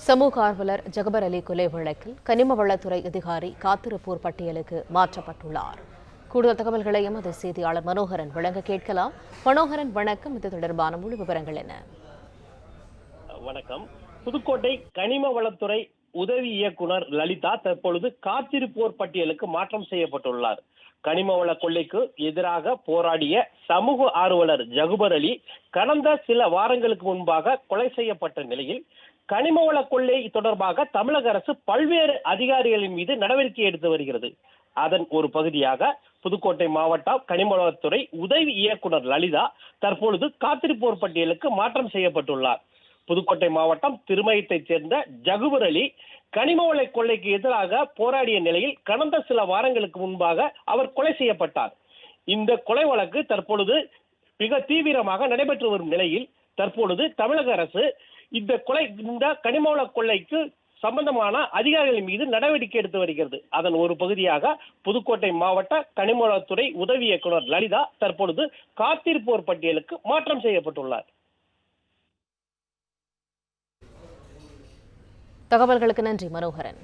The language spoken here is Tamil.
சமூக ஆர்வலர் ஜகபர் அலி கொலை வழக்கில் கனிம வளத்துறை அதிகாரி காத்திருப்போர் பட்டியலுக்கு மாற்றப்பட்டுள்ளார். கூடுதல் தகவல்களை எமது செய்தியாளர் மனோகரன் வழங்க கேட்கலாம். மனோகரன், வணக்கம். இது தொடர்பான முழு விவரங்கள் என்ன? வணக்கம். புதுக்கோட்டை கனிம வளத்துறை உதவி இயக்குனர் லலிதா தற்பொழுது காத்திருப்போர் பட்டியலுக்கு மாற்றம் செய்யப்பட்டுள்ளார். கனிம வள கொள்ளைக்கு எதிராக போராடிய சமூக ஆர்வலர் ஜகுபர் அலி கடந்த சில வாரங்களுக்கு முன்பாக கொலை செய்யப்பட்ட நிலையில் கனிம வள கொள்ளை தொடர்பாக தமிழக அரசு பல்வேறு அதிகாரிகளின் மீது நடவடிக்கை எடுத்து வருகிறது. அதன் ஒரு பகுதியாக புதுக்கோட்டை மாவட்ட கனிம வளத்துறை உதவி இயக்குனர் லலிதா தற்பொழுது காத்திருப்போர் பட்டியலுக்கு மாற்றம் செய்யப்பட்டுள்ளார். புதுக்கோட்டை மாவட்டம் திருமயத்தைச் சேர்ந்த ஜகுபர் அலி கனிம வள கொள்ளைக்கு எதிராக போராடிய நிலையில் கடந்த சில வாரங்களுக்கு முன்பாக அவர் கொலை செய்யப்பட்டார். இந்த கொலை வழக்கு தற்பொழுது மிக தீவிரமாக நடைபெற்று வரும் நிலையில் தற்பொழுது தமிழக அரசு இந்த கனிம வள கொள்ளைக்கு சம்பந்தமான அதிகாரிகள் மீது நடவடிக்கை எடுத்து வருகிறது. அதன் ஒரு பகுதியாக புதுக்கோட்டை மாவட்ட கனிம வளத்துறை உதவி இயக்குனர் லலிதா தற்பொழுது காத்திருப்போர் பட்டியலுக்கு மாற்றம் செய்யப்பட்டுள்ளார். தகவல்களுக்கு நன்றி மனோகரன்.